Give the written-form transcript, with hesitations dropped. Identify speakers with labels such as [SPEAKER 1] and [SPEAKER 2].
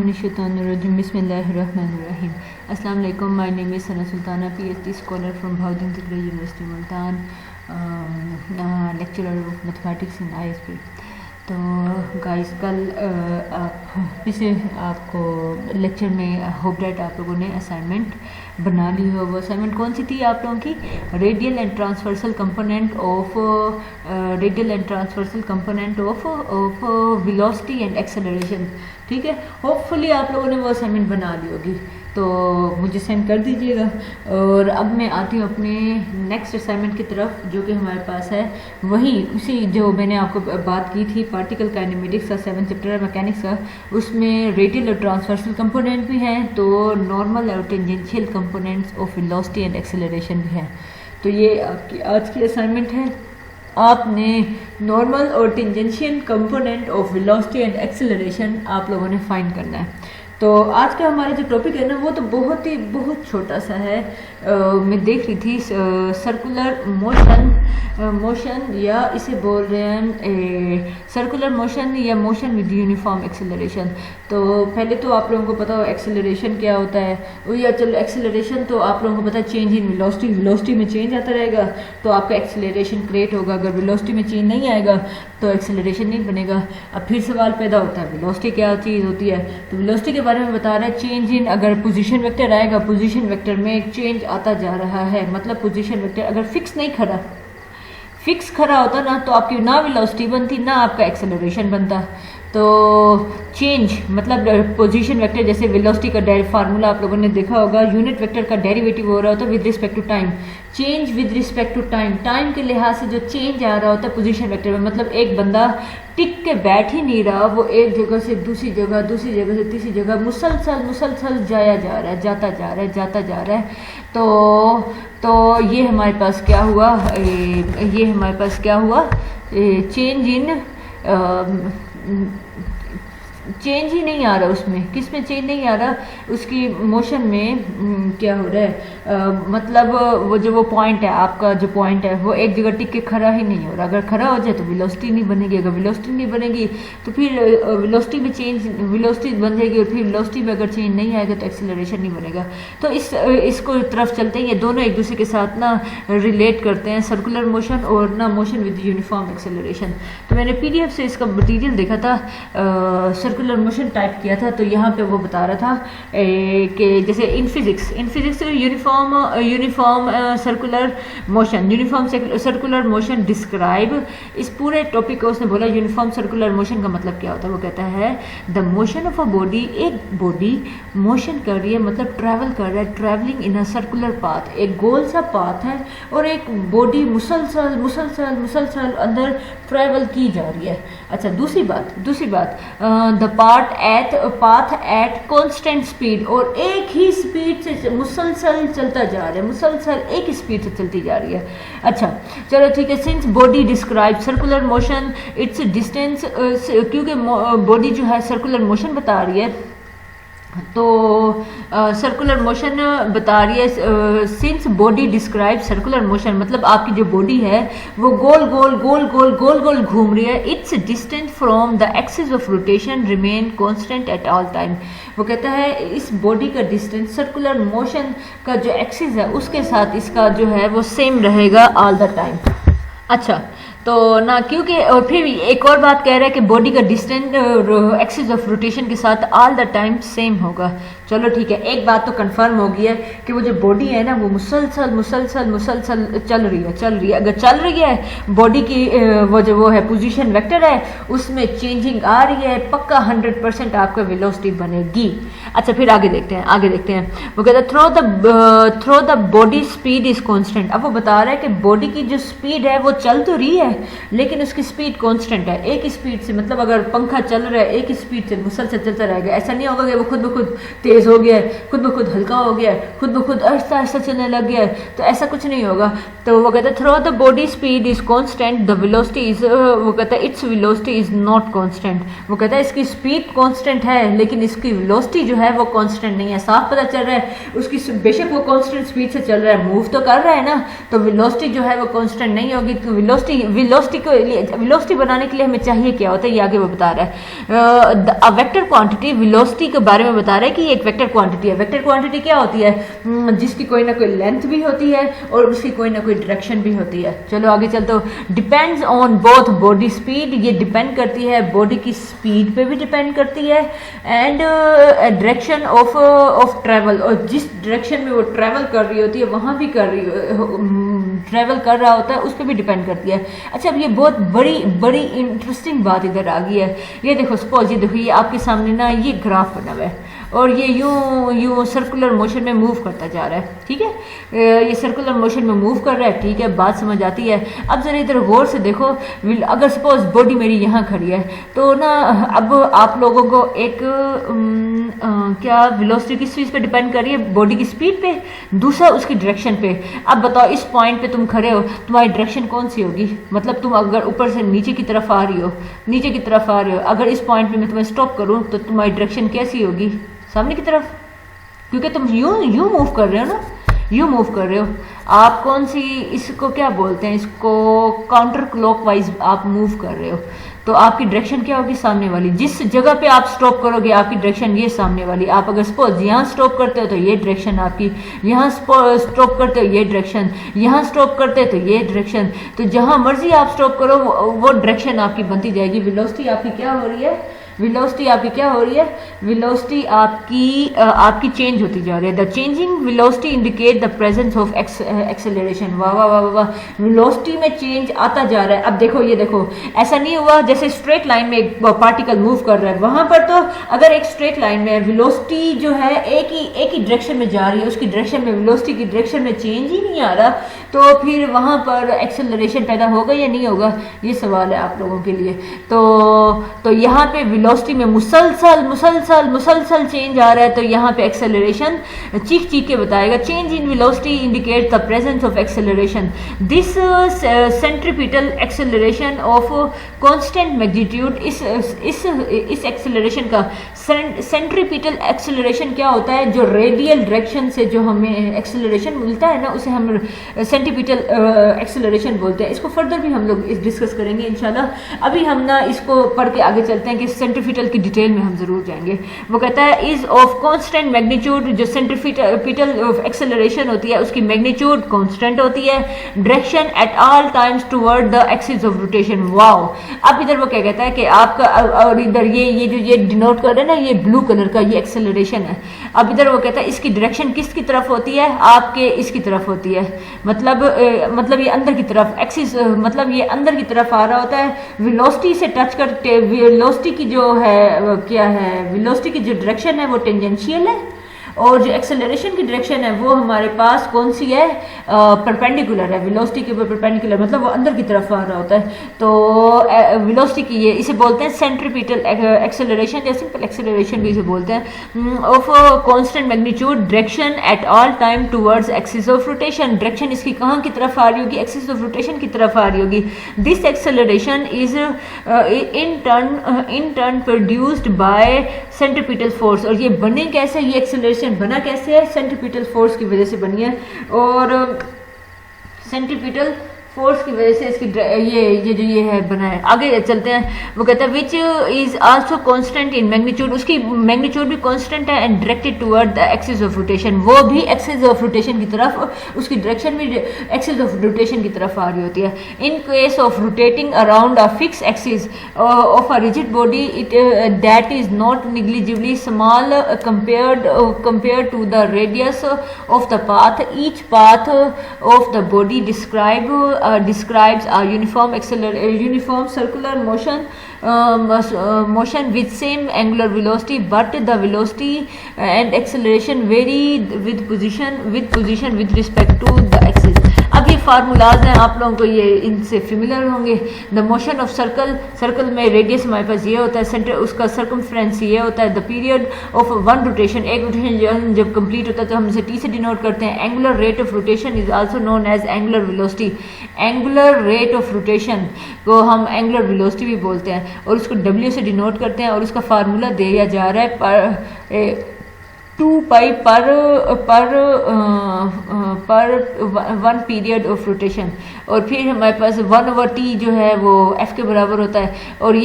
[SPEAKER 1] Bismillahirrahmanirrahim. Bismillahirrahmanirrahim. Assalamu alaikum. My name is Sana Sultana, PhD scholar from Bahauddin Tikri University, Multan, lecturer of mathematics in ISP. तो guys कल आपको lecture में hope date आप लोगों ने assignment बना ली हो। वो असाइनमेंट कौन सी थी आप लोगों की? Radial and transversal component of velocity and acceleration. ठीक है, होपफुली आप लोगों ने वो असाइनमेंट बना ली होगी, तो मुझे सेंड कर दीजिएगा। और अब मैं आती हूँ अपने नेक्स्ट असाइनमेंट की तरफ, जो कि हमारे पास है वही उसी जो मैंने आपको बात की थी पार्टिकल काइनेमेटिक्स का 7th चैप्टर है मैकेनिक्स का, उसमें रेडियल और ट्रांसवर्सल कंपोनेंट भी हैं, तो नॉर्मल और tangential components of velocity and acceleration भी हैं। तो ये आपकी आज की असाइनमेंट है। आपने नॉर्मल और tangential component of velocity and acceleration आप लोगों ने फाइंड करना है। तो आज का हमारा जो टॉपिक है ना, वो तो बहुत छोटा सा है। मैं देख रही थी सर्कुलर मोशन या इसे बोल रहे हैं सर्कुलर मोशन या मोशन विद यूनिफॉर्म एक्सेलरेशन। तो पहले तो आप लोगों को पता हो एक्सेलरेशन क्या होता है, या चलो एक्सेलरेशन तो आप लोगों को पता है चेंज इन वेलोसिटी में चेंज आता रहेगा तो आपका एक्सेलरेशन क्रिएट होगा। अगर वेलोसिटी में चेंज नहीं आएगा तो एक्सेलरेशन नहीं बनेगा। अब फिर सवाल पैदा होता है वेलोसिटी क्या चीज़ होती है। तो वेलोसिटी के बारे में बता रहा है चेंज इन, अगर पोजीशन वेक्टर आएगा, पोजीशन वेक्टर में चेंज आता जा रहा है, मतलब पोजीशन वेक्टर अगर फिक्स खड़ा होता ना तो आपकी ना वेलोसिटी बनती ना आपका एक्सेलरेशन बनता। तो चेंज मतलब पोजीशन वेक्टर, जैसे वेलोसिटी का फार्मूला आप लोगों ने देखा होगा, यूनिट वेक्टर का डेरिवेटिव हो रहा होता है with respect to time. Change with respect to time के लिहाज से जो चेंज आ रहा होता है पोजीशन वेक्टर में, मतलब एक बंदा टिक के बैठ ही नहीं रहा, वो एक जगह से दूसरी जगह से तीसरी जगह मुसलसल जाता जा रहा है। तो ये हमारे पास क्या हुआ, चेंज ही नहीं आ रहा उसमें। किस में चेंज नहीं आ रहा? उसकी मोशन में क्या हो रहा है, मतलब वो पॉइंट है, आपका जो पॉइंट है वो एक जगह टिक के खड़ा ही नहीं हो रहा। अगर खड़ा हो जाए तो वेलोसिटी नहीं बनेगी, अगर वेलोसिटी नहीं बनेगी तो फिर वेलोसिटी बन जाएगी, और फिर वेलोसिटी में अगर चेंज नहीं आएगा तो एक्सेलरेशन नहीं बनेगा। तो इसको तरफ चलते हैं, ये दोनों एक दूसरे के साथ ना रिलेट करते हैं, सर्कुलर मोशन और ना मोशन विद यूनिफॉर्म एक्सेलरेशन। तो मैंने PDF से इसका मटीरियल देखा था, सर्कुलर मोशन टाइप किया था, तो यहाँ पे वो बता रहा था कि जैसे in physics uniform circular motion describe, इस पूरे टॉपिक को उसने बोला यूनिफॉर्म सर्कुलर मोशन का मतलब क्या होता है। वो कहता है the motion of a body, एक बॉडी मोशन कर रही है मतलब ट्रैवल कर रहा है, travelling in a circular path, एक गोल सा पाथ है, और एक बॉडी मुसलसल अंदर ट्रैवल की जा रही है। अच्छा, दूसरी बात the path at constant speed, और एक ही स्पीड से मुसलसल चलता जा रहा है, मुसलसल एक ही स्पीड से चलती जा रही है। अच्छा चलो ठीक है। Since body describe circular motion it's distance, क्योंकि बॉडी जो है सर्कुलर मोशन बता रही है, तो सर्कुलर मोशन बता रही है। Since body describe circular motion, मतलब आपकी जो बॉडी है वो गोल घूम रही है। It's distance from the axis of rotation remain constant at all time. वो कहता है इस बॉडी का डिस्टेंस सर्कुलर मोशन का जो एक्सिस है उसके साथ इसका जो है वो सेम रहेगा ऑल द टाइम। अच्छा, तो ना क्योंकि, और फिर भी एक और बात कह रहा है कि बॉडी का डिस्टेंस एक्सिस ऑफ रोटेशन के साथ ऑल द टाइम सेम होगा। चलो ठीक है, एक बात तो कंफर्म हो गई है कि वो जो बॉडी है ना वो मुसलसल चल रही है। अगर चल रही है बॉडी की वो है पोजीशन वेक्टर है, उसमें चेंजिंग आ रही है, पक्का 100% आपका वेलोसिटी बनेगी। अच्छा, फिर आगे देखते हैं। वो कहता है through the body speed is constant. अब वो बता रहा है कि बॉडी की जो स्पीड है वो चल तो रही है लेकिन उसकी स्पीड कांस्टेंट है, एक ही स्पीड से। मतलब अगर पंखा चल रहा है एक ही स्पीड से मुसलसल चलता रहेगा, ऐसा नहीं होगा कि वो खुद ब खुद तेज हो गया है, खुद ब खुद हल्का हो गया है, खुद ब खुद आहिस्ता चलने लग गया है, तो ऐसा कुछ नहीं होगा। तो वो कहता है through the body speed is constant, the velocity is, वो कहता है it's velocity is not constant. वो कहता है इसकी स्पीड कांस्टेंट है लेकिन इसकी वेलोसिटी जो है वो कांस्टेंट नहीं है, साफ पता चल रहा है उसकी बेशक वो कांस्टेंट स्पीड से चल रहा है, मूव तो कर रहा है ना, तो वेलोसिटी जो है वो कांस्टेंट नहीं होगी। तो वेलोसिटी बनाने के लिए हमें चाहिए क्या होता है, ये आगे वो बता रहा है। वेक्टर क्वांटिटी वेलोसिटी के बारे में बता रहा है कि एक वेक्टर क्वांटिटी है। वेक्टर क्वांटिटी क्या होती है, जिसकी कोई ना कोई लेंथ भी होती है और उसकी कोई ना कोई डायरेक्शन भी होती है। चलो आगे चलते हो। Depends on both body speed, ये डिपेंड करती है बॉडी की स्पीड पे भी डिपेंड करती है, एंड डायरेक्शन ऑफ ट्रेवल, और जिस डायरेक्शन में वो ट्रेवल कर रही होती है वहां भी ट्रेवल कर रहा होता है उस पर भी डिपेंड करती है। अच्छा, अब ये बहुत बड़ी इंटरेस्टिंग बात इधर आ गई है। ये देखो, सपोज ये देखो, ये आपके सामने ना ये ग्राफ बना हुआ है और ये यूं सर्कुलर मोशन में मूव करता जा रहा है, ठीक है, ये सर्कुलर मोशन में मूव कर रहा है, ठीक है, बात समझ आती है। अब जरा इधर गौर से देखो, अगर सपोज बॉडी मेरी यहाँ खड़ी है तो ना अब आप लोगों को एक क्या वेलोसिटी किस चीज़ पे डिपेंड कर रही है, बॉडी की स्पीड पे, दूसरा उसकी डायरेक्शन पे। अब बताओ इस पॉइंट पे तुम खड़े हो, तुम्हारी डायरेक्शन कौन सी होगी, मतलब तुम अगर ऊपर से नीचे की तरफ आ रही हो, अगर इस पॉइंट पे मैं तुम्हें स्टॉप करूँ तो तुम्हारी डायरेक्शन कैसी होगी, सामने की तरफ, क्योंकि तुम यूं मूव कर रहे हो ना, यूं मूव कर रहे हो। आप कौन सी, इसको क्या बोलते हैं, इसको काउंटर क्लॉकवाइज आप मूव कर रहे हो, तो आपकी डायरेक्शन क्या होगी, सामने वाली। जिस जगह पे आप स्टॉप करोगे आपकी डायरेक्शन ये सामने वाली। आप अगर सपोज यहाँ स्टॉप करते हो तो ये डायरेक्शन आपकी, यहाँ स्टॉप करते हो ये डायरेक्शन, यहाँ स्टॉप करते हो तो ये डायरेक्शन, तो जहाँ मर्जी आप स्टॉप करो वो डायरेक्शन आपकी बनती जाएगी। वेलोसिटी आपकी क्या हो रही है, वेलोसिटी आपकी चेंज होती जा रही है। The changing velocity indicate the presence of acceleration. वाह वाह वाह वाह, वेलोसिटी में चेंज आता जा रहा है। अब देखो, ये देखो, ऐसा नहीं हुआ जैसे स्ट्रेट लाइन में एक पार्टिकल मूव कर रहा है, वहां पर तो अगर एक स्ट्रेट लाइन में वेलोसिटी जो है एक ही डायरेक्शन में जा रही है, उसकी डायरेक्शन में, वेलोसिटी की डायरेक्शन में चेंज ही नहीं आ रहा, तो फिर वहां पर एक्सेलरेशन पैदा होगा या नहीं होगा, ये सवाल है आप लोगों के लिए। तो यहाँ पे वेलोसिटी में मुसलसल चेंज आ रहा है, तो यहाँ पे एक्सेलरेशन चीख के बताएगा। Change in velocity indicate the presence of acceleration. This centripetal acceleration of constant magnitude. इस एक्सेलरेशन का सेंट्रीपिटल एक्सेलरेशन क्या होता है, जो रेडियल डायरेक्शन से जो हमें एक्सेलरेशन मिलता है ना, उसे हम सेंट्रीपिटल एक्सेलरेशन बोलते हैं। इसको फर्दर भी हम लोग डिस्कस करेंगे इंशाल्लाह। अभी हम ना इसको पढ़ के आगे चलते हैं कि सेंट्रीपिटल की डिटेल में हम जरूर जाएंगे। वो कहता है इज ऑफ कांस्टेंट मैग्नीट्यूड। जो सेंट्रीपिटल एक्सेलरेशन होती है उसकी मैग्नीट्यूड कांस्टेंट होती है, direction at all times toward the axis of rotation. Wow, अब इधर वो क्या कहता है कि आपका, और इधर ये जो ये डिनोट कर रहे हैं ना, ये ब्लू कलर का ये एक्सेलरेशन है। अब इधर वो कहता है इसकी डायरेक्शन किसकी तरफ होती है, आपके इसकी तरफ होती है, मतलब ये अंदर की तरफ, एक्सिस मतलब ये अंदर की तरफ आ रहा होता है। वेलोसिटी से टच करते, वेलोसिटी की जो है क्या है, वेलोसिटी की जो डायरेक्शन है वो टेंजेंशियल है, और जो एक्सेलरेशन की डायरेक्शन है वो हमारे पास कौन सी है, परपेंडिकुलर है, वेलोसिटी के ऊपर परपेंडिकुलर, मतलब वो अंदर की तरफ आ रहा होता है। तो वेलोसिटी की ये इसे बोलते हैं सेंट्रीपिटल एक्सेलरेशन या सिंपल एक्सेलरेशन भी इसे बोलते हैं। Of constant magnitude, direction at all time towards axis of rotation. Direction इसकी कहाँ की तरफ आ रही होगी, एक्सिस ऑफ रोटेशन की तरफ आ रही होगी। This acceleration is in turn produced by centripetal force. और ये बने कैसे, ये एक्सेलरेशन बना कैसे है, सेंट्रीपिटल फोर्स की वजह से बनी है। और सेंट्रीपिटल फोर्स की वजह से इसकी ये जो ये है बना है। आगे चलते हैं, वो कहता है which is also constant in magnitude. उसकी मैग्नीट्यूड भी कांस्टेंट है and directed toward the axis of rotation. वो भी एक्सिस ऑफ रोटेशन की तरफ, उसकी डायरेक्शन भी एक्सिस ऑफ रोटेशन की तरफ आ रही होती है। In case of rotating around a fix axis of a rigid body, it that is not negligibly small compared to the radius of the path. Each path of the body describes a uniform circular motion with same angular velocity, but the velocity and acceleration vary with position with respect to the axis. अब ये formulas हैं, आप लोगों को ये इनसे familiar होंगे। The motion of circle में रेडियस हमारे पास ये होता है, सेंटर उसका सर्कमफ्रेंस ये होता है। The period of one rotation, एक रोटेशन जब कंप्लीट होता है तो हम इसे टी से डिनोट करते हैं। Angular rate of rotation is also known as angular velocity. Angular rate of rotation को हम एंगुलर वेलोसिटी भी बोलते हैं, और उसको डब्ल्यू से डिनोट करते हैं, और उसका फार्मूला दिया जा रहा है 2 पाई पर 1 पीरियड ऑफ रोटेशन, और फिर हमारे पास 1/t जो है वो f के बराबर होता है, और ये